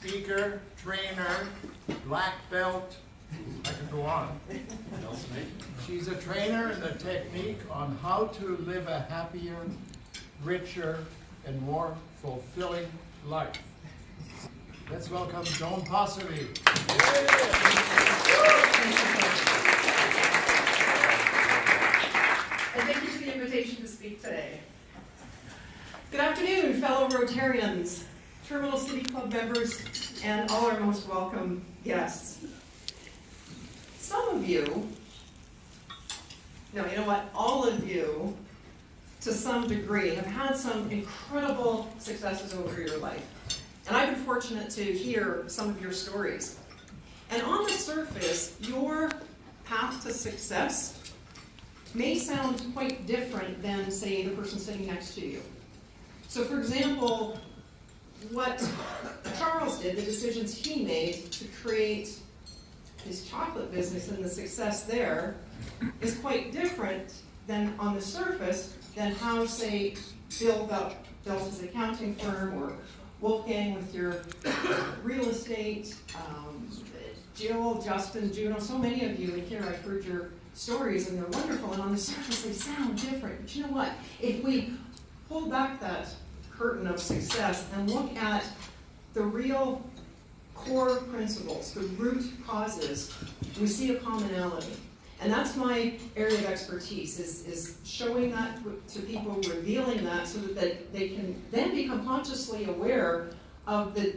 speaker, trainer, black belt. I can go on. She's a trainer in the technique on how to live a happier, richer, and more fulfilling life. Let's welcome Joan Posivy. And thank you for the invitation to speak today. Good afternoon, fellow Rotarians, Terminal City Club members, and all our most welcome guests. Some of you, no, you know what, all of you, to some degree, have had some incredible successes over your life. And I've been fortunate to hear some of your stories. And on the surface, your path to success may sound quite different than, say, the person sitting next to you. So, for example, what Charles did, the decisions he made to create his chocolate business and the success there is quite different than on the surface than how, say, Bill built his accounting firm, or Wolfgang with your real estate, Jill, Justin, Juno, so many of you in here, I've heard your stories and they're wonderful, and on the surface they sound different. But you know what? If we pull back that curtain of success and look at the real core principles, the root causes, we see a commonality. And that's my area of expertise, is showing that to people, revealing that, so that they can then become consciously aware of the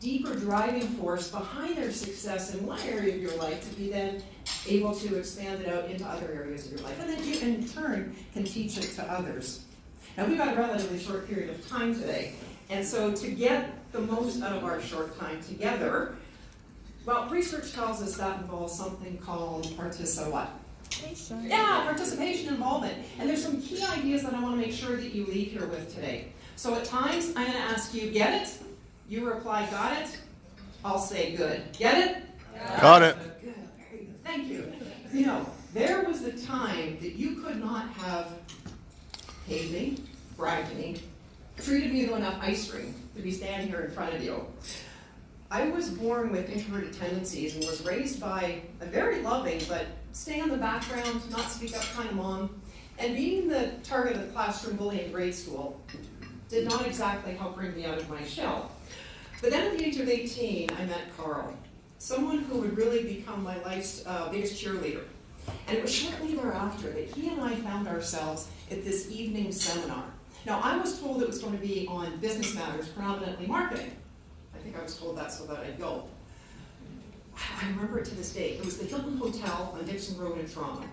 deeper driving force behind their success in one area of your life, to be then able to expand it out into other areas of your life. And then you, in turn, can teach it to others. Now, we've got a relatively short period of time today, and so to get the most out of our short time together, well, research tells us that involves something called participation. Yeah, participation involvement. And there's some key ideas that I want to make sure that you leave here with today. So at times, I'm going to ask you, get it? You reply, got it? I'll say, good. Get it? Got it. Good, very good. Thank you. You know, there was a time that you could not have paid me, bragged to me, treated me to enough ice cream to be standing here in front of you. I was born with introverted tendencies and was raised by a very loving but stay in the background, not speak up kind of mom. And being the target of classroom bullying in grade school did not exactly help bring me out of my shell. But then at the age of 18, I met Carl, someone who would really become my life's biggest cheerleader. And it was shortly thereafter that he and I found ourselves at this evening seminar. Now, I was told it was going to be on business matters, predominantly marketing. I think I was told that so that I'd go. I remember it to this day. It was the Hilton Hotel on Dixon Road in Toronto.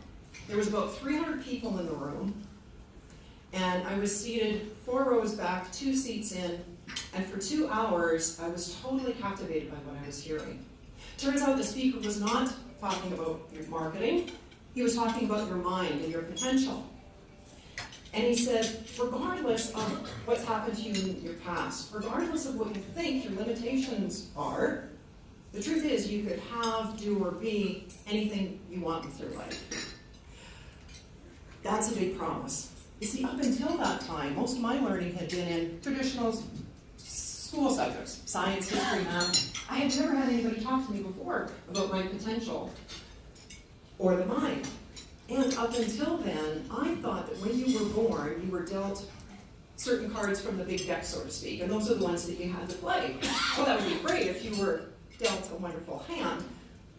There was about 300 people in the room, and I was seated 4 rows back, 2 seats in, and for 2 hours, I was totally captivated by what I was hearing. Turns out the speaker was not talking about your marketing. He was talking about your mind and your potential. And he said, regardless of what's happened to you in your past, regardless of what you think your limitations are, the truth is you could have, do, or be anything you want with your life. That's a big promise. You see, up until that time, most of my learning had been in traditional school subjects, science, history, math. I had never had anybody talk to me before about my potential or the mind. And up until then, I thought that when you were born, you were dealt certain cards from the big deck, so to speak, and those are the ones that you had to play. Well, that would be great if you were dealt a wonderful hand,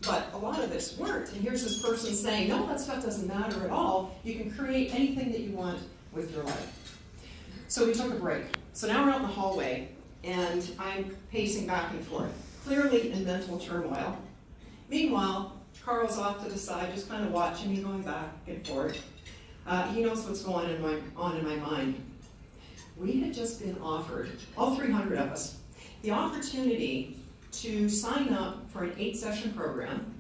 but a lot of us weren't. And here's this person saying, no, that stuff doesn't matter at all. You can create anything that you want with your life. So we took a break. So now we're out in the hallway, and I'm pacing back and forth, clearly in mental turmoil. Meanwhile, Carl's off to the side, just kind of watching me going back and forth. He knows what's going on in my mind. We had just been offered, all 300 of us, the opportunity to sign up for an 8-session program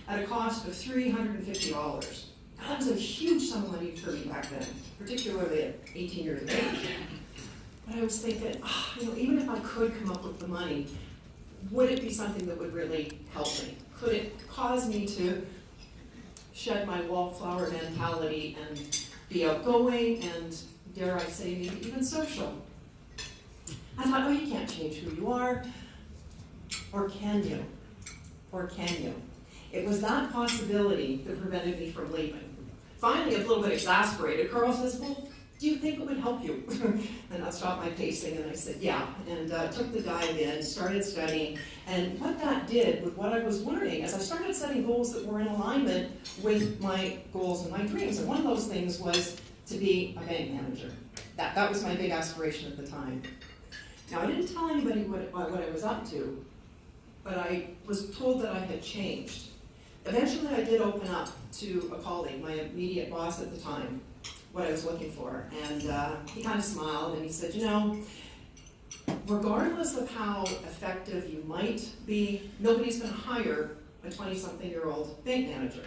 at a cost of $350. That was a huge sum of money for me back then, particularly at 18 years of age. But I was thinking, even if I could come up with the money, would it be something that would really help me? Could it cause me to shed my wallflower mentality and be outgoing and, dare I say, maybe even social? I thought, you can't change who you are. Or can you? Or can you? It was that possibility that prevented me from leaving. Finally, a little bit exasperated, Carl says, well, do you think it would help you? And I stopped my pacing and I said, yeah. And took the dive in, started studying. And what that did, with what I was learning, as I started setting goals that were in alignment with my goals and my dreams. And one of those things was to be a bank manager. That was my big aspiration at the time. Now, I didn't tell anybody what I was up to, but I was told that I had changed. Eventually, I did open up to a colleague, my immediate boss at the time, what I was looking for. And he kind of smiled and he said, you know, regardless of how effective you might be, nobody's going to hire a 20-something-year-old bank manager.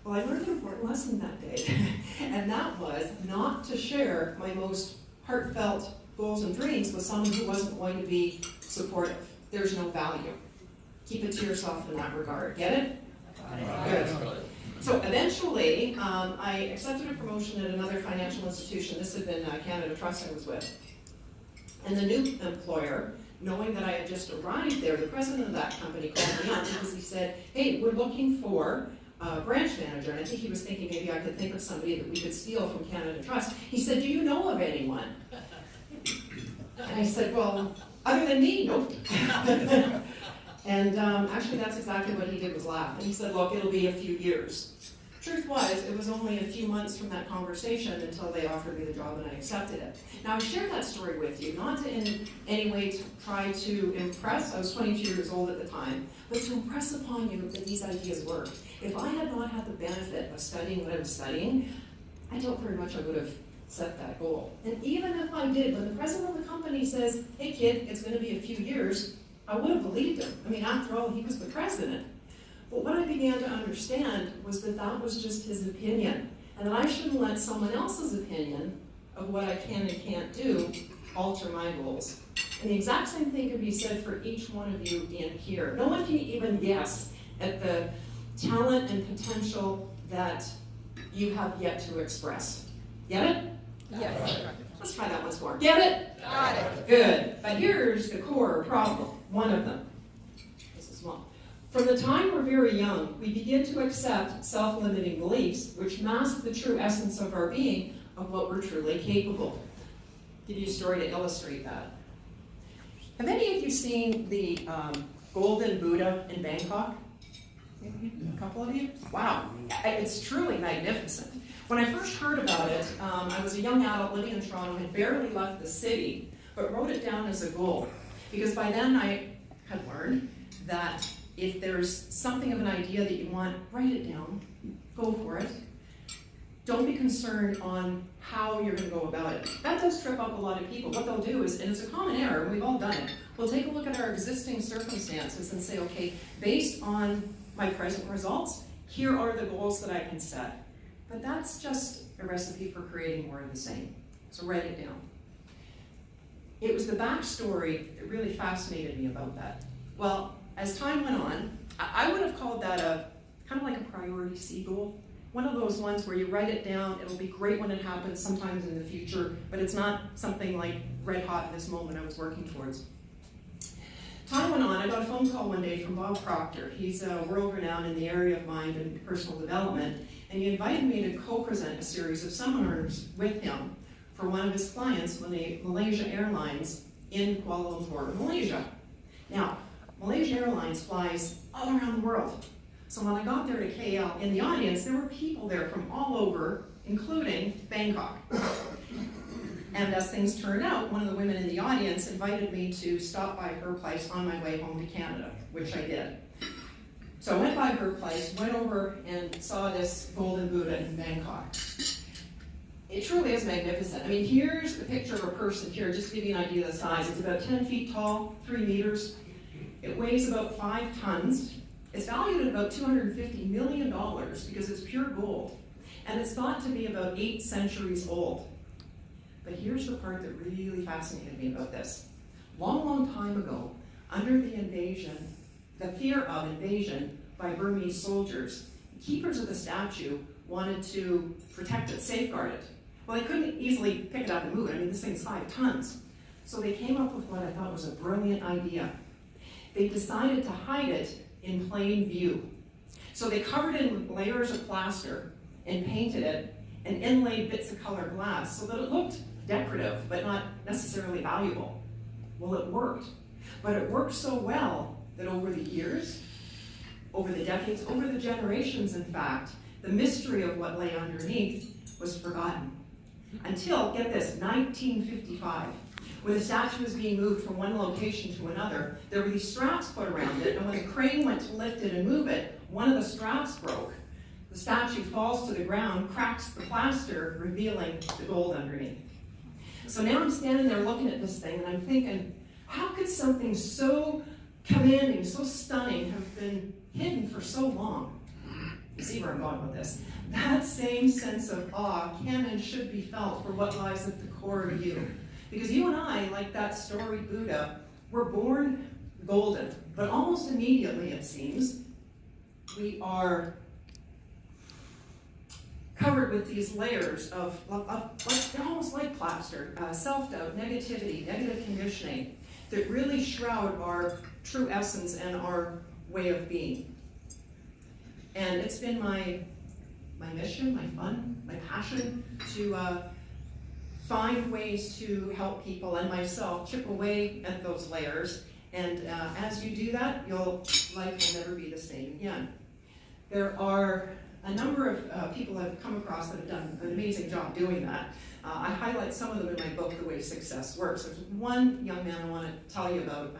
Well, I learned an important lesson that day, and that was not to share my most heartfelt goals and dreams with someone who wasn't going to be supportive. There's no value. Keep it to yourself in that regard. Get it? Good. So eventually, I accepted a promotion at another financial institution. This had been Canada Trust I was with. And the new employer, knowing that I had just arrived there, the president of that company called me up because he said, hey, we're looking for a branch manager. And I think he was thinking maybe I could think of somebody that we could steal from Canada Trust. He said, do you know of anyone? And I said, well, other than me, nope. And actually that's exactly what he did, was laugh. And he said, look, it'll be a few years. Truth was, it was only a few months from that conversation until they offered me the job and I accepted it. Now I share that story with you, not to in any way to try to impress, I was 22 years old at the time, but to impress upon you that these ideas worked. If I had not had the benefit of studying what I was studying, I doubt very much I would have set that goal. And even if I did, when the president of the company says, hey kid, it's going to be a few years, I would have believed him. I mean, after all, he was the president. But what I began to understand was that that was just his opinion, and that I shouldn't let someone else's opinion of what I can and can't do alter my goals. And the exact same thing can be said for each one of you in here. No one can even guess at the talent and potential that you have yet to express. Get it? Yes. Let's try that once more. Get it? Got it. Good. But here's the core problem, one of them. This is one. From the time we're very young, we begin to accept self-limiting beliefs which mask the true essence of our being, of what we're truly capable. I'll give you a story to illustrate that. Have any of you seen the Golden Buddha in Bangkok? A couple of you? Wow, it's truly magnificent. When I first heard about it, I was a young adult living in Toronto, had barely left the city, but wrote it down as a goal. Because by then I had learned that if there's something of an idea that you want, write it down, go for it. Don't be concerned on how you're going to go about it. That does trip up a lot of people. What they'll do is, and it's a common error, and we've all done it, we'll take a look at our existing circumstances and say, okay, based on my present results, here are the goals that I can set. But that's just a recipe for creating more of the same. So write it down. It was the backstory that really fascinated me about that. Well, as time went on, I would have called that a kind of like a priority C goal. One of those ones where you write it down, it'll be great when it happens sometimes in the future, but it's not something like red hot in this moment I was working towards. Time went on, I got a phone call one day from Bob Proctor. He's world-renowned in the area of mind and personal development, and he invited me to co-present a series of seminars with him for one of his clients, Malaysia Airlines in Kuala Lumpur, Malaysia. Now, Malaysia Airlines flies all around the world. So when I got there to KL, in the audience, there were people there from all over, including Bangkok. And as things turned out, one of the women in the audience invited me to stop by her place on my way home to Canada, which I did. So I went by her place, went over and saw this Golden Buddha in Bangkok. It truly is magnificent. I mean, here's the picture of a person here, just to give you an idea of the size. It's about 10 feet tall, 3 meters. It weighs about 5 tons. It's valued at about $250 million because it's pure gold. And it's thought to be about 8 centuries old. But here's the part that really fascinated me about this. Long, long time ago, under the invasion, the fear of invasion by Burmese soldiers, the keepers of the statue wanted to protect it, safeguard it. Well, they couldn't easily pick it up and move it. I mean, this thing's 5 tons. So they came up with what I thought was a brilliant idea. they decided to hide it in plain view. So they covered it with layers of plaster and painted it and inlaid bits of colored glass so that it looked decorative but not necessarily valuable. Well, it worked. But it worked so well that over the years, over the decades, over the generations, in fact, the mystery of what lay underneath was forgotten. Until, get this, 1955. When the statue was being moved from one location to another, there were these straps put around it, and when the crane went to lift it and move it, one of the straps broke. The statue falls to the ground, cracks the plaster, revealing the gold underneath. So now I'm standing there looking at this thing, and I'm thinking, how could something so commanding, so stunning have been hidden for so long? You see where I'm going with this? That same sense of awe can and should be felt for what lies at the core of you. Because you and I, like that story Buddha, were born golden, but almost immediately, it seems, we are covered with these layers of they're almost like plaster, self-doubt, negativity, negative conditioning, that really shroud our true essence and our way of being. And it's been my mission, my fun, my passion to find ways to help people and myself chip away at those layers. And as you do that, life will never be the same again. There are a number of people I've come across that have done an amazing job doing that. I highlight some of them in my book, The Way Success Works. There's one young man I want to tell you about,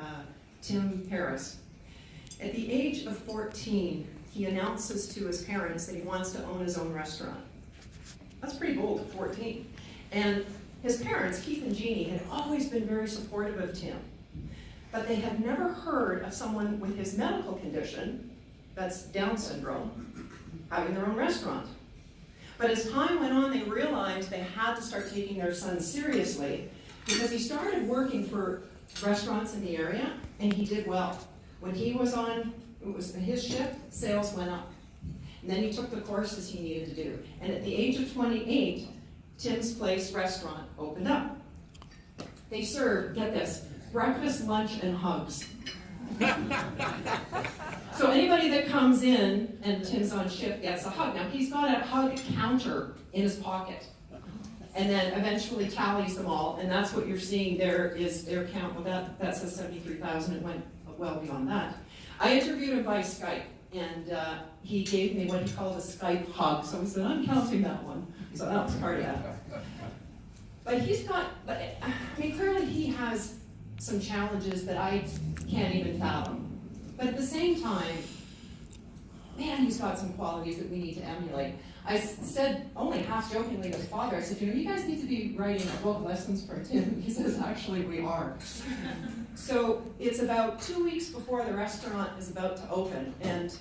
Tim Harris. At the age of 14, he announces to his parents that he wants to own his own restaurant. That's pretty bold at 14. And his parents, Keith and Jeannie, had always been very supportive of Tim. But they had never heard of someone with his medical condition, that's Down syndrome, having their own restaurant. But as time went on, they realized they had to start taking their son seriously, because he started working for restaurants in the area, and he did well. When he was on, it was his shift, sales went up. And then he took the courses he needed to do. And at the age of 28, Tim's Place restaurant opened up. They served, get this, breakfast, lunch, and hugs. So anybody that comes in and Tim's on shift gets a hug. Now he's got a hug counter in his pocket, and then eventually tallies them all, and that's what you're seeing there is their count. Well, that says 73,000. It went well beyond that. I interviewed him by Skype, and he gave me what he called a Skype hug. So I said, I'm counting that one. So that was part of that. But he's got, I mean, clearly he has some challenges that I can't even fathom. But at the same time, man, he's got some qualities that we need to emulate. I said, only half jokingly to his father, I said, you guys need to be writing a book, Lessons from Tim. He says, actually, we are. So it's about 2 weeks before the restaurant is about to open, and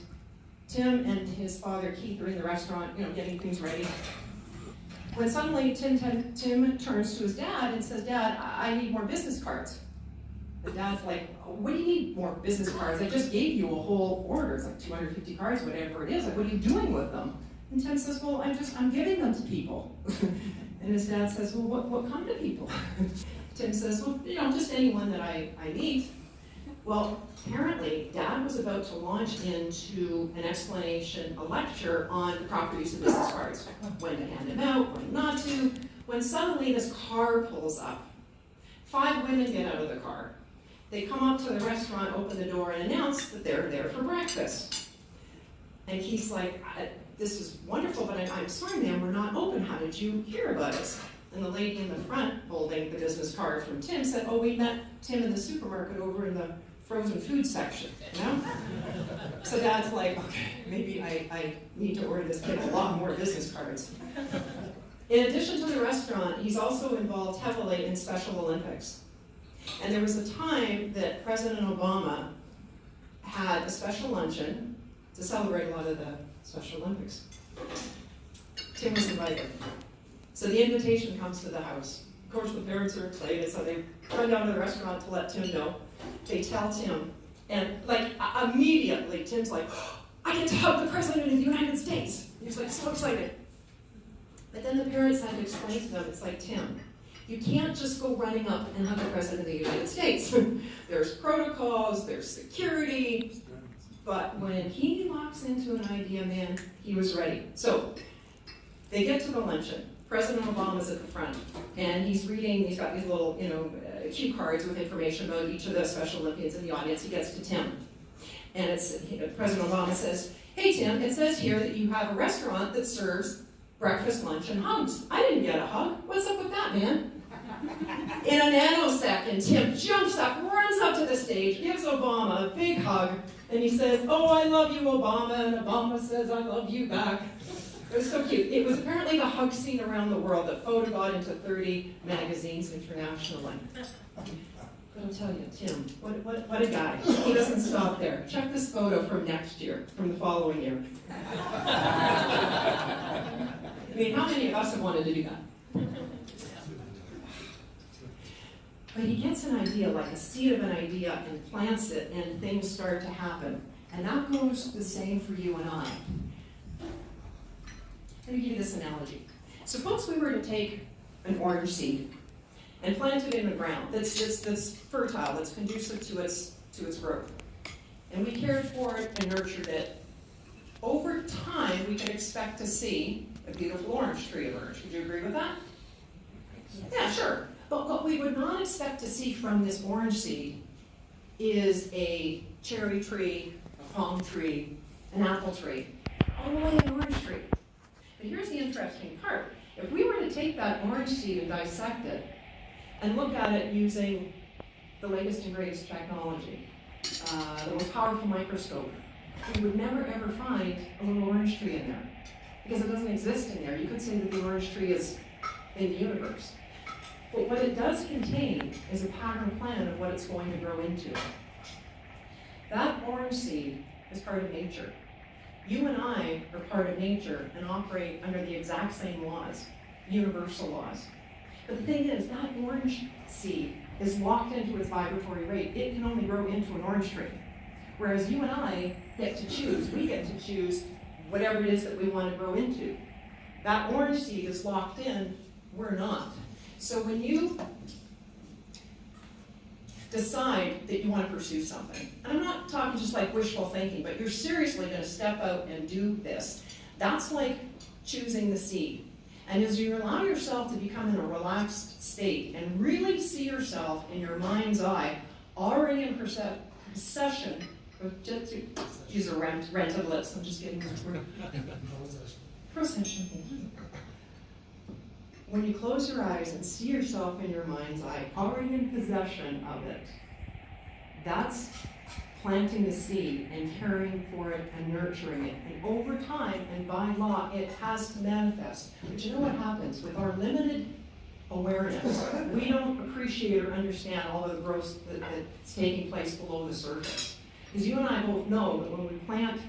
Tim and his father, Keith, are in the restaurant, getting things ready. When suddenly Tim turns to his dad and says, Dad, I need more business cards. The dad's like, what do you need more business cards? I just gave you a whole order. It's like 250 cards, whatever it is. Like, what are you doing with them? And Tim says, well, I'm giving them to people. And his dad says, well, what kind of people? Tim says, well, just anyone that I meet. Well, apparently, Dad was about to launch into an explanation, a lecture on the proper use of business cards. When to hand them out, when not to. When suddenly this car pulls up. 5 women get out of the car. They come up to the restaurant, open the door, and announce that they're there for breakfast. And he's like, this is wonderful, but I'm sorry, ma'am, we're not open. How did you hear about us? And the lady in the front, holding the business card from Tim, said, oh, we met Tim in the supermarket over in the frozen food section, So Dad's like, okay, maybe I need to order this kid a lot more business cards. In addition to the restaurant, he's also involved heavily in Special Olympics. And there was a time that President Obama had a special luncheon to celebrate a lot of the Special Olympics. Tim was invited. So the invitation comes to the house. Of course, the parents are excited, so they run down to the restaurant to let Tim know. They tell Tim, and immediately, Tim's like, I get to hug the President of the United States. He's like so excited. But then the parents had to explain to them, it's like, Tim, You can't just go running up and hug the President of the United States. There's protocols, there's security, but when he walks into an idea, man, he was ready. So, they get to the luncheon. President Obama's at the front, and he's reading, he's got these little, cue cards with information about each of the Special Olympians in the audience. He gets to Tim. And President Obama says, "Hey Tim, it says here that you have a restaurant that serves breakfast, lunch, and hugs. I didn't get a hug. What's up with that, man?" In a nanosecond, Tim jumps up, runs up to the stage, gives Obama a big hug, and he says, "Oh, I love you, Obama," and Obama says, "I love you back." It was so cute. It was apparently the hug scene around the world that photo got into 30 magazines internationally. But I'll tell you, Tim, what a guy. He doesn't stop there. Check this photo from next year, from the following year. I mean, how many of us have wanted to do that? But he gets an idea, like a seed of an idea, and plants it, and things start to happen. And that goes the same for you and I. Let me give you this analogy. Suppose we were to take an orange seed and plant it in the ground that's fertile, that's conducive to its growth. And we cared for it and nurtured it. Over time, we could expect to see a beautiful orange tree emerge. Would you agree with that? Yeah, sure. But what we would not expect to see from this orange seed is a cherry tree, a palm tree, an apple tree, all the way an orange tree. But here's the interesting part. If we were to take that orange seed and dissect it and look at it using the latest and greatest technology, the most powerful microscope, we would never ever find a little orange tree in there because it doesn't exist in there. You could say that the orange tree is in the universe. But what it does contain is a pattern plan of what it's going to grow into. That orange seed is part of nature. You and I are part of nature and operate under the exact same laws, universal laws. But the thing is, that orange seed is locked into its vibratory rate. It can only grow into an orange tree. Whereas you and I get to choose. We get to choose whatever it is that we want to grow into. That orange seed is locked in, we're not. So when you decide that you want to pursue something, and I'm not talking just like wishful thinking, but you're seriously going to step out and do this, that's like choosing the seed. And as you allow yourself to become in a relaxed state and really see yourself in your mind's eye, already in possession, just to use a rent of lips, I'm just getting this word. Procession. When you close your eyes and see yourself in your mind's eye, already in possession of it, that's planting the seed and caring for it and nurturing it. And over time and by law, it has to manifest. But you know what happens? With our limited awareness, we don't appreciate or understand all of the growth that's taking place below the surface. Because you and I both know that when we plant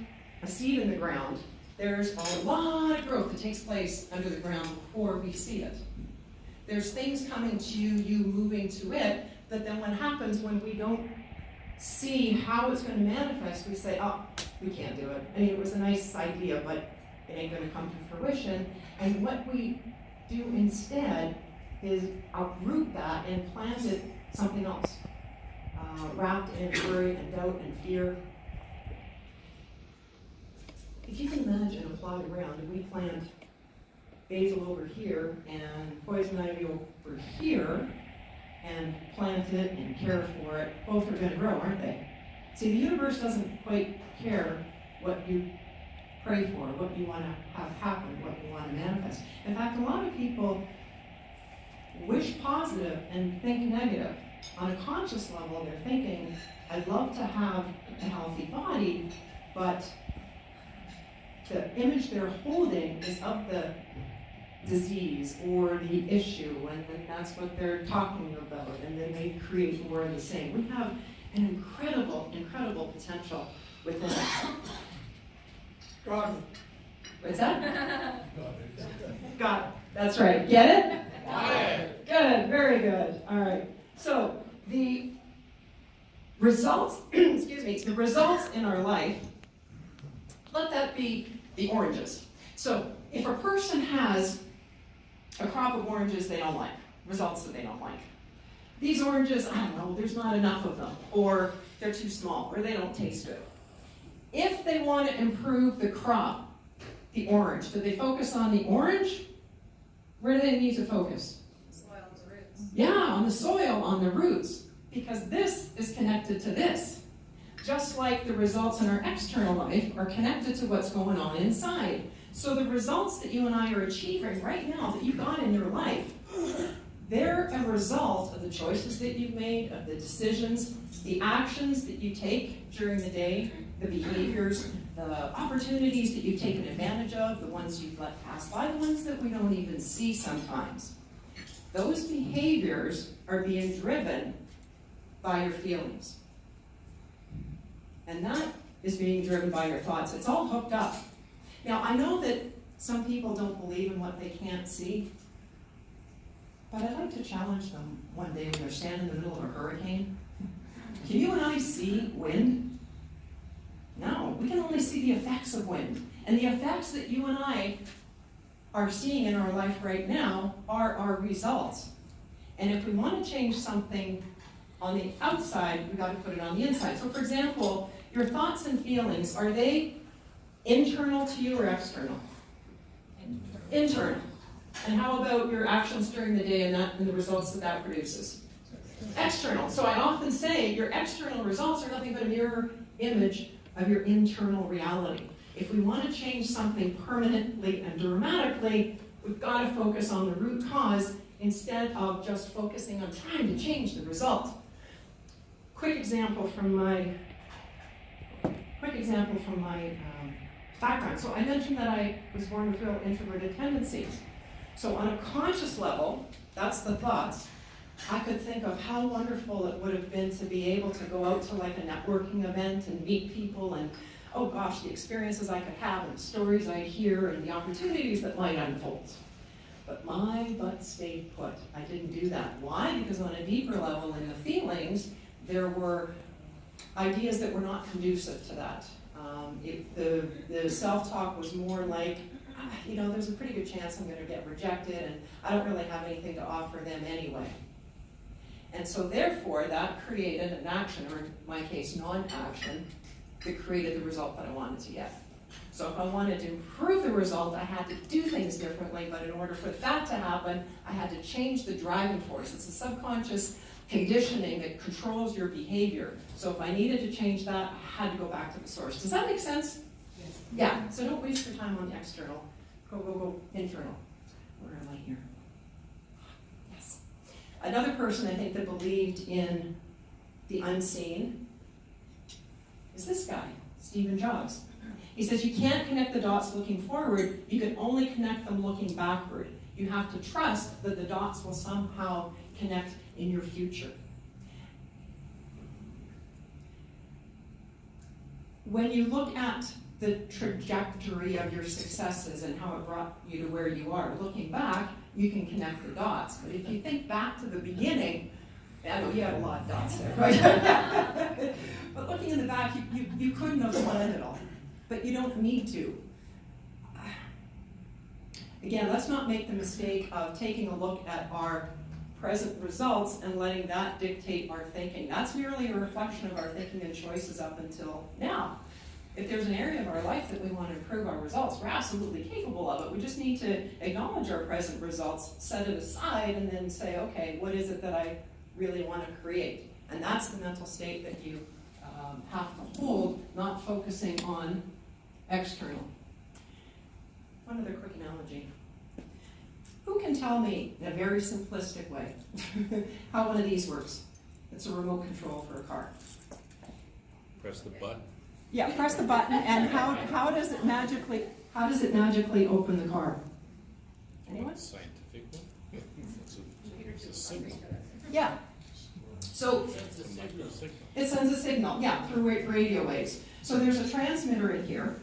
a seed in the ground, there's a lot of growth that takes place under the ground before we see it. There's things coming to you moving to it, but then what happens when we don't see how it's going to manifest, we say, oh, we can't do it. I mean, it was a nice idea, but it ain't going to come to fruition. And what we do instead is uproot that and plant it something else, wrapped in worry and doubt and fear. If you can imagine a plot of ground, if we plant basil over here and poison ivy over here, and plant it and care for it, both are going to grow, aren't they? See, the universe doesn't quite care what you pray for, what you want to have happen, what you want to manifest. In fact, a lot of people wish positive and think negative. On a conscious level, they're thinking, I'd love to have a healthy body, but the image they're holding is of the disease or the issue, and then that's what they're talking about, and then they create more of the same. We have an incredible, incredible potential within us. God. What's that? Got it. That's right. Get it? Got it. Good. Very good. All right. So the results, excuse me, the results in our life, let that be the oranges. So if a person has a crop of oranges they don't like, results that they don't like. These oranges, I don't know, there's not enough of them, or they're too small, or they don't taste good. If they want to improve the crop, the orange, do they focus on the orange? Where do they need to focus? Soil and the roots. Yeah, on the soil, on the roots, because this is connected to this. Just like the results in our external life are connected to what's going on inside. So the results that you and I are achieving right now, that you've got in your life, they're a result of the choices that you've made, of the decisions, the actions that you take during the day, the behaviors, the opportunities that you've taken advantage of, the ones you've let pass by, the ones that we don't even see sometimes. Those behaviors are being driven by your feelings. And that is being driven by your thoughts. It's all hooked up. Now, I know that some people don't believe in what they can't see, but I'd like to challenge them one day when they're standing in the middle of a hurricane. Can you and I see wind? No, we can only see the effects of wind. And the effects that you and I are seeing in our life right now are our results. And if we want to change something on the outside, we've got to put it on the inside. So for example, your thoughts and feelings, are they internal to you or external? Internal. And how about your actions during the day and the results that produces? External. So I often say your external results are nothing but a mirror image of your internal reality. If we want to change something permanently and dramatically, we've got to focus on the root cause instead of just focusing on trying to change the result. Quick example from my background. So I mentioned that I was born with real introverted tendencies. So on a conscious level, that's the thoughts. I could think of how wonderful it would have been to be able to go out to like a networking event and meet people and, oh gosh, the experiences I could have and the stories I'd hear and the opportunities that might unfold. But my butt stayed put. I didn't do that. Why? Because on a deeper level in the feelings, there were ideas that were not conducive to that. The self-talk was more like, there's a pretty good chance I'm going to get rejected and I don't really have anything to offer them anyway. And so therefore, that created an action, or in my case, non-action, that created the result that I wanted to get. So if I wanted to improve the result, I had to do things differently, but in order for that to happen, I had to change the driving force. It's a subconscious conditioning that controls your behavior. So if I needed to change that, I had to go back to the source. Does that make sense? Yes. Yeah, so don't waste your time on the external. Go internal. Where am I here? Yes. Another person I think that believed in the unseen is this guy, Stephen Jobs. He says you can't connect the dots looking forward, you can only connect them looking backward. You have to trust that the dots will somehow connect in your future. When you look at the trajectory of your successes and how it brought you to where you are, looking back, you can connect the dots. But if you think back to the beginning, I know you had a lot of dots there, right? But looking in the back, you couldn't have planned it all. But you don't need to. Again, let's not make the mistake of taking a look at our present results and letting that dictate our thinking. That's merely a reflection of our thinking and choices up until now. If there's an area of our life that we want to improve our results, we're absolutely capable of it. We just need to acknowledge our present results, set it aside, and then say, okay, what is it that I really want to create? And that's the mental state that you have to hold, not focusing on external. One other quick analogy. Who can tell me, in a very simplistic way, how one of these works? It's a remote control for a car. Press the button. Yeah, press the button, and how does it magically open the car? Anyone? Scientific one? It's a signal. Yeah. So it sends a signal, yeah, through radio waves. So there's a transmitter in here,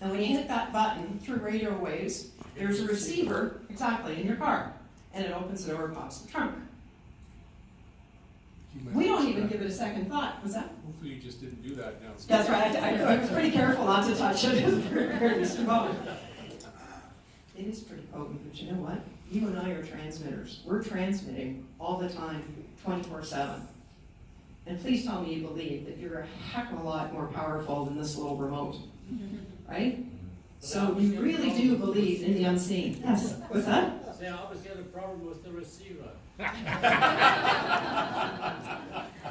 and when you hit that button through radio waves, there's a receiver, exactly, in your car, and it opens the door, pops the trunk. We don't even give it a second thought. Was that? Hopefully you just didn't do that now. That's right. I was pretty careful not to touch it. It was very, very strong. It is pretty potent, but you know what? you and I are transmitters. We're transmitting all the time, 24/7. And please tell me you believe that you're a heck of a lot more powerful than this little remote, right? So you really do believe in the unseen. Yes, what's that? They obviously had a problem with the receiver.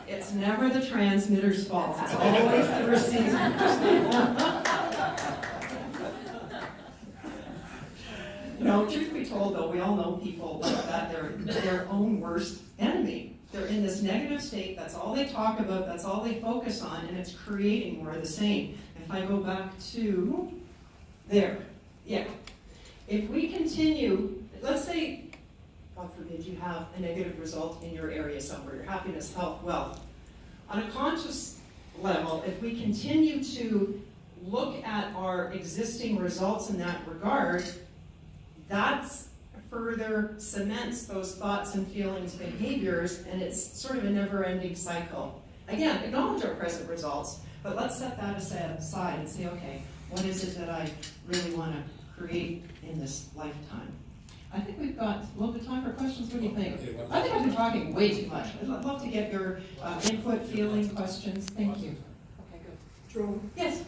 It's never the transmitter's fault, it's always the receiver. No, truth be told though, we all know people like that, they're their own worst enemy. They're in this negative state, that's all they talk about, that's all they focus on, and it's creating more of the same. If I go back to there, yeah. If we continue, let's say, God forbid, you have a negative result in your area somewhere, your happiness, health, wealth. On a conscious level, if we continue to look at our existing results in that regard, that's further cements those thoughts and feelings, behaviors, and it's sort of a never-ending cycle. Again, acknowledge our present results, but let's set that aside and say, okay, what is it that I really want to create in this lifetime? I think we've got a little bit of time for questions. What do you think? I think I've been talking way too much. I'd love to get your input, feeling, questions. Thank you. Okay, good. Joan, Yes?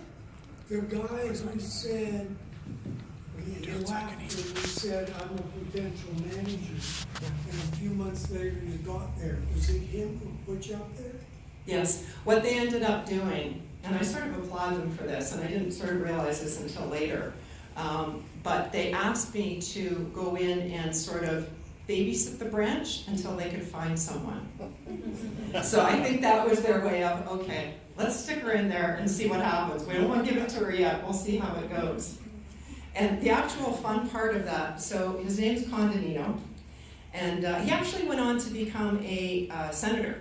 the guy who said, he laughed and he said, I'm a potential manager. And a few months later you got there. Was it him who put you up there? Yes. What they ended up doing, and I sort of applaud them for this, and I didn't sort of realize this until later, but they asked me to go in and sort of babysit the branch until they could find someone. So I think that was their way of, okay, let's stick her in there and see what happens. We don't want to give it to her yet. We'll see how it goes. And the actual fun part of that, so his name's Condonino, and he actually went on to become a senator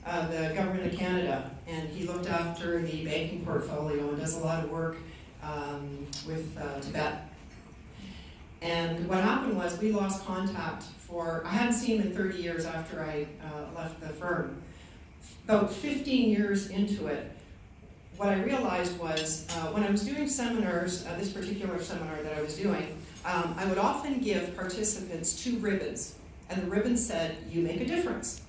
of the government of Canada, and he looked after the banking portfolio and does a lot of work with Tibet. And what happened was we lost contact I hadn't seen him in 30 years after I left the firm. About 15 years into it, what I realized was when I was doing seminars, this particular seminar that I was doing, I would often give participants 2 ribbons. And the ribbon said, you make a difference.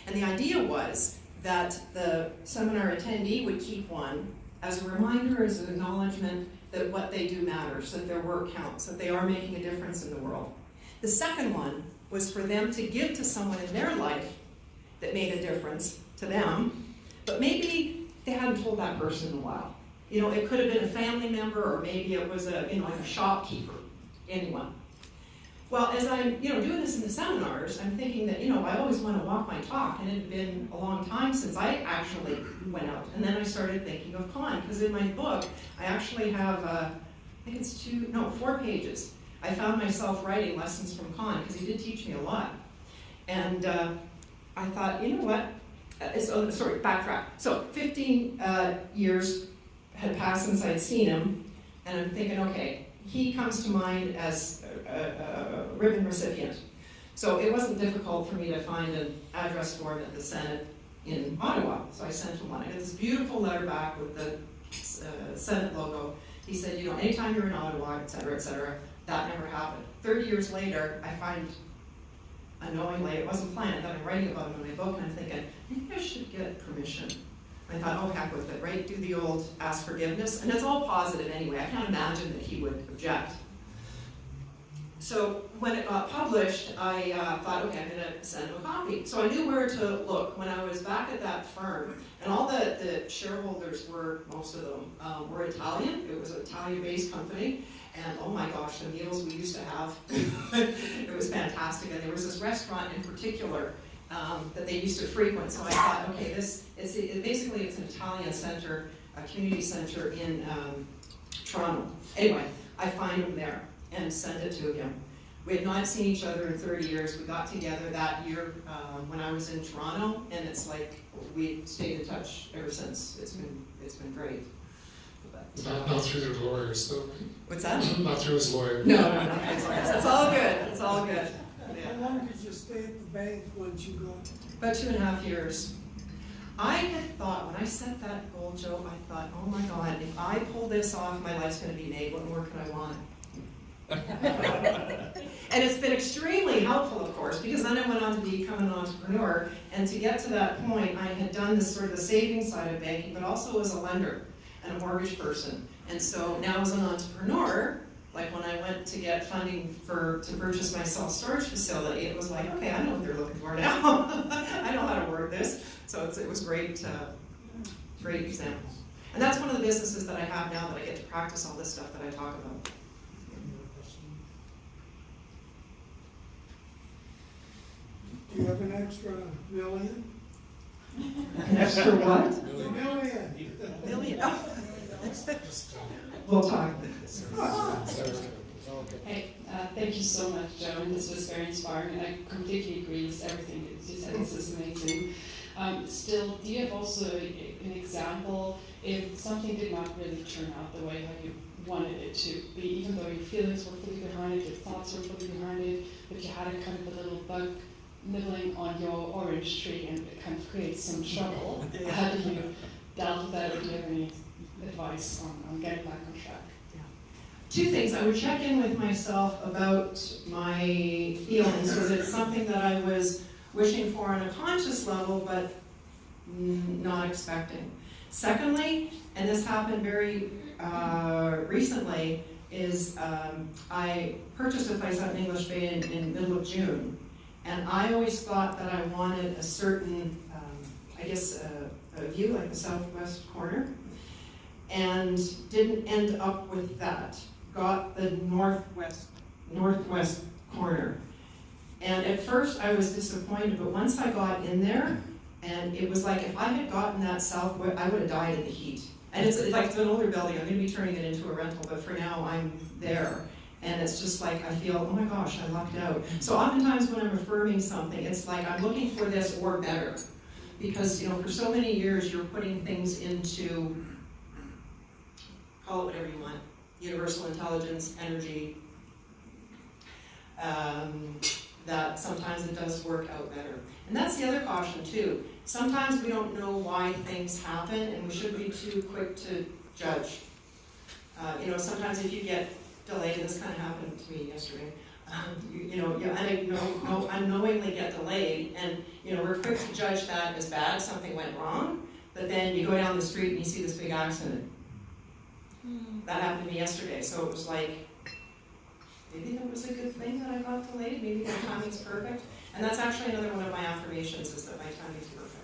And the idea was that the seminar attendee would keep one as a reminder, as an acknowledgement that what they do matters, that their work counts, that they are making a difference in the world. The second one was for them to give to someone in their life that made a difference to them, but maybe they hadn't told that person in a while. You know, it could have been a family member, or maybe it was like a shopkeeper, anyone. Well, as I'm, doing this in the seminars, I'm thinking that, I always want to walk my talk, and it had been a long time since I actually went out. And then I started thinking of Con, because in my book, I actually have, I think it's 4 pages. I found myself writing lessons from Con, because he did teach me a lot. And I thought, you know what? Backtrack. So 15 years had passed since I'd seen him, and I'm thinking, okay, he comes to mind as a ribbon recipient. So it wasn't difficult for me to find an address for him at the Senate in Ottawa. So I sent him one. I got this beautiful letter back with the Senate logo. He said, anytime you're in Ottawa, et cetera, et cetera. That never happened. 30 years later, I find, unknowingly, it wasn't planned, that I'm writing about him in my book, and I'm thinking, maybe I should get permission. I thought, oh, heck with it, right? Do the old ask forgiveness. And it's all positive anyway. I can't imagine that he would object. So when it got published, I thought, okay, I'm going to send him a copy. So I knew where to look. When I was back at that firm, and all the shareholders were, most of them, were Italian. It was an Italian-based company. And oh my gosh, the meals we used to have, it was fantastic. And there was this restaurant in particular that they used to frequent. So I thought, okay, basically it's an Italian center, a community center in Toronto. Anyway, I find him there and send it to him. We had not seen each other in 30 years. We got together that year when I was in Toronto, and it's like we stayed in touch ever since. It's been great. But, Not through their lawyers, though, right? What's that? Not through his lawyer. No. It's all good. It's all good. How long did you stay at the bank once you got? About 2.5 years. I had thought, when I set that goal, Joe, I thought, oh my God, if I pull this off, my life's going to be made. What more could I want? And it's been extremely helpful, of course, because then I went on to become an entrepreneur, and to get to that point, I had done this sort of the savings side of banking, but also as a lender and a mortgage person. And so now as an entrepreneur, like when I went to get funding to purchase my self-storage facility, it was like, okay, I know what they're looking for now. I know how to work this. So it was great, great example. And that's one of the businesses that I have now that I get to practice all this stuff that I talk about. Do you have an extra million? An extra what? A million. Million. We'll talk. Hey, thank you so much, Joan. This was very inspiring, and I completely agree with everything that you said. This is amazing. Still, do you have also an example if something did not really turn out the way how you wanted it to be, even though your feelings were fully behind it, your thoughts were fully behind it, but you had a kind of a little bug nibbling on your orange tree and it kind of creates some trouble? How do you deal with that, or do you have any advice on getting back on track? Two things. I would check in with myself about my feelings. Was it something that I was wishing for on a conscious level, but not expecting? Secondly, and this happened very recently, is I purchased a place out in English Bay in middle of June. And I always thought that I wanted a certain, a view like the southwest corner, and didn't end up with that. Got the northwest corner. And at first I was disappointed, but once I got in there, and it was like if I had gotten that southwest, I would have died in the heat. And it's an older building, I'm going to be turning it into a rental, but for now I'm there. And it's just like, I feel, oh my gosh, I lucked out. So oftentimes when I'm affirming something, it's like I'm looking for this or better. Because, for so many years you're putting things into, call it whatever you want, universal intelligence, energy, that sometimes it does work out better. And that's the other caution too. Sometimes we don't know why things happen, and we shouldn't be too quick to judge. Sometimes if you get delayed, and this kind of happened to me yesterday, unknowingly get delayed, and we're quick to judge that as bad, something went wrong, but then you go down the street and you see this big accident. That happened to me yesterday, so it was like, maybe that was a good thing that I got delayed, maybe my timing's perfect. And that's actually another one of my affirmations, is that my timing's perfect.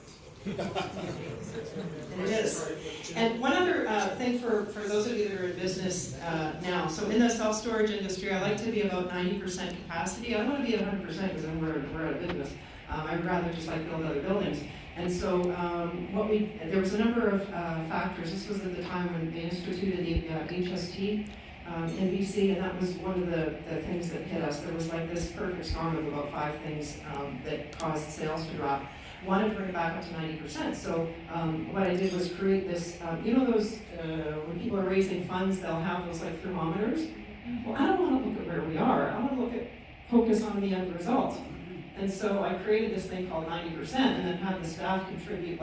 And it is. And one other thing for those of you that are in business now, so in the self-storage industry, I like to be about 90% capacity. I don't want to be at 100% because then we're out of business. I would rather just like build other buildings. And so there was a number of factors. This was at the time when they instituted the HST in BC, and that was one of the things that hit us. There was like this perfect storm of about 5 things that caused sales to drop. Wanted to bring it back up to 90%. So what I did was create this, those, when people are raising funds, they'll have those like thermometers. Well, I don't want to look at where we are. I want to focus on the end result. And so I created this thing called 90%, and then had the staff contribute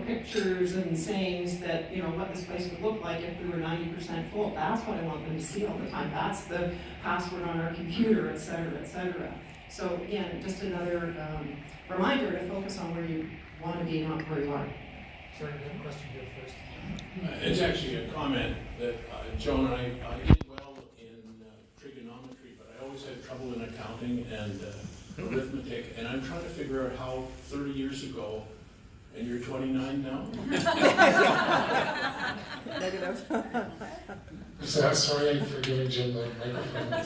pictures and sayings that, what this place would look like if we were 90% full. That's what I want them to see all the time. That's the password on our computer, et cetera, et cetera. So again, just another reminder to focus on where you want to be, not where you are. Sorry, we have a question here first. It's actually a comment that Joan and I did well in trigonometry, but I always had trouble in accounting and arithmetic, and I'm trying to figure out how 30 years ago, and you're 29 now? Negative. So I'm sorry for giving Jim the microphone.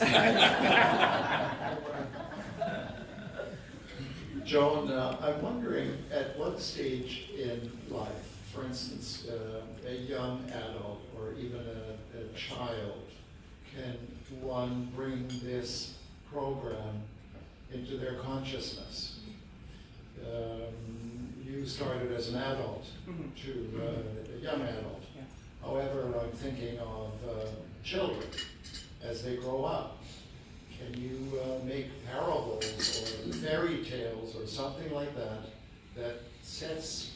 Joan, I'm wondering at what stage in life, for instance, a young adult or even a child, can one bring this program into their consciousness? You started as an adult to a young adult. Yeah. However, I'm thinking of children as they grow up. Can you make parables or fairy tales or something like that sets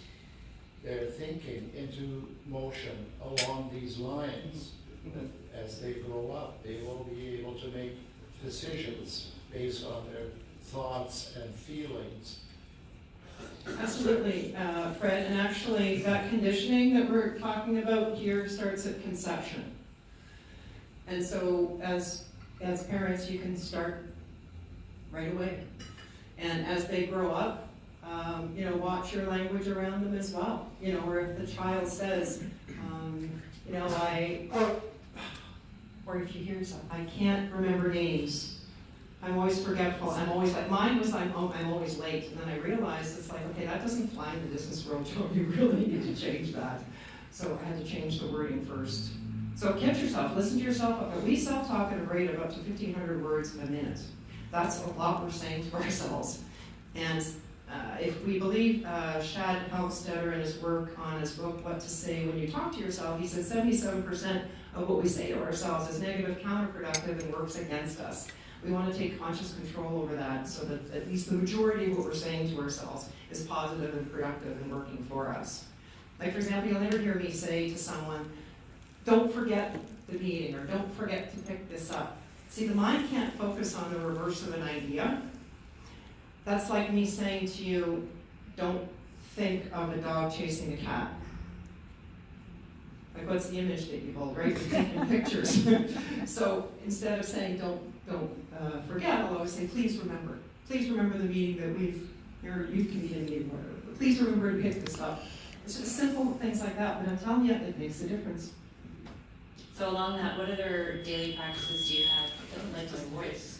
their thinking into motion along these lines? that as they grow up, they will be able to make decisions based on their thoughts and feelings. Absolutely, Fred, and actually that conditioning that we're talking about here starts at conception. And so as parents, you can start right away. And as they grow up, watch your language around them as well. Or if the child says, or if you hear something, I can't remember names. I'm always forgetful. I'm always like, mine was I'm always late. And then I realized it's like, okay, that doesn't fly in the business world, Joan. You really need to change that. So I had to change the wording first. So catch yourself, listen to yourself. We self-talk at a rate of up to 1,500 words a minute. That's a lot we're saying to ourselves. And if we believe Shad Helmstetter in his work on his book, What to Say When You Talk to Yourself, he says 77% of what we say to ourselves is negative, counterproductive, and works against us. We want to take conscious control over that so that at least the majority of what we're saying to ourselves is positive and productive and working for us. Like, for example, you'll never hear me say to someone, don't forget the meeting, or don't forget to pick this up. See, the mind can't focus on the reverse of an idea. That's like me saying to you, don't think of a dog chasing a cat. Like, what's the image that you hold, right? You're thinking pictures. So instead of saying don't forget, I'll always say, please remember. Please remember the meeting that your youth committee meeting, whatever. Please remember to pick this up. It's just simple things like that, but I'm telling you, it makes a difference. So along that, what other daily practices do you have? I don't like my voice.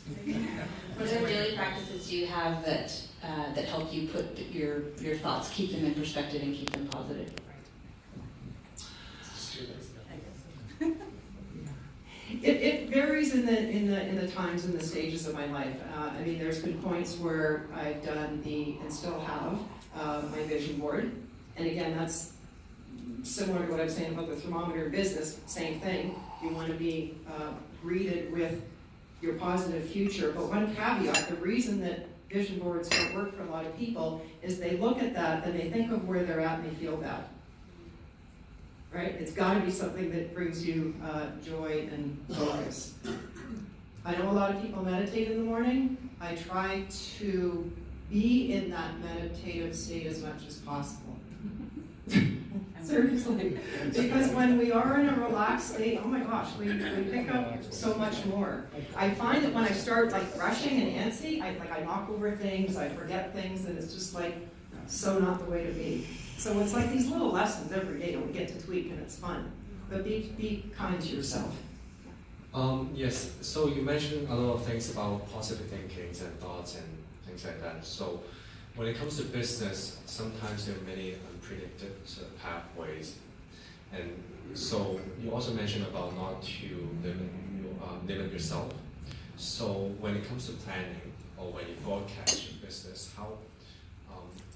What other daily practices do you have that help you put your thoughts, keep them in perspective, and keep them positive? It varies in the times and the stages of my life. There's been points where I've done and still have my vision board, and again, that's similar to what I'm saying about the thermometer business. Same thing. You want to be greeted with your positive future. But one caveat: the reason that vision boards don't work for a lot of people is they look at that and they think of where they're at and they feel bad. Right? It's got to be something that brings you joy and focus. I know a lot of people meditate in the morning. I try to be in that meditative state as much as possible. Seriously. Because when we are in a relaxed state, oh my gosh, we pick up so much more. I find that when I start rushing and antsy, I knock over things, I forget things, and it's just so not the way to be. So it's like these little lessons every day that we get to tweak, and it's fun. But be kind to yourself. Yes, so you mentioned a lot of things about positive thinkings and thoughts and things like that. So when it comes to business, sometimes there are many unpredicted pathways. And so you also mentioned about not to limit yourself. So when it comes to planning, or when you forecast your business, how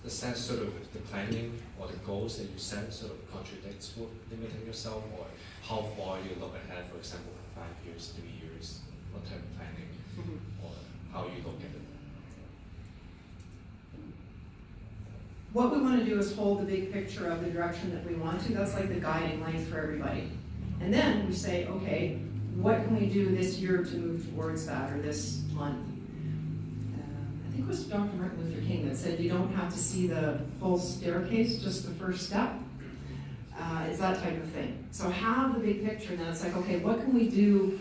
the sense sort of the planning or the goals that you set sort of contradicts with limiting yourself, or how far you look ahead, for example, 5 years, 3 years, what type of planning, or how you look at it? What we want to do is hold the big picture of the direction that we want to. That's like the guiding light for everybody. And then we say, okay, what can we do this year to move towards that, or this month? I think it was Dr. Martin Luther King that said you don't have to see the whole staircase, just the first step. It's that type of thing. So have the big picture, and then it's like, okay, what can we do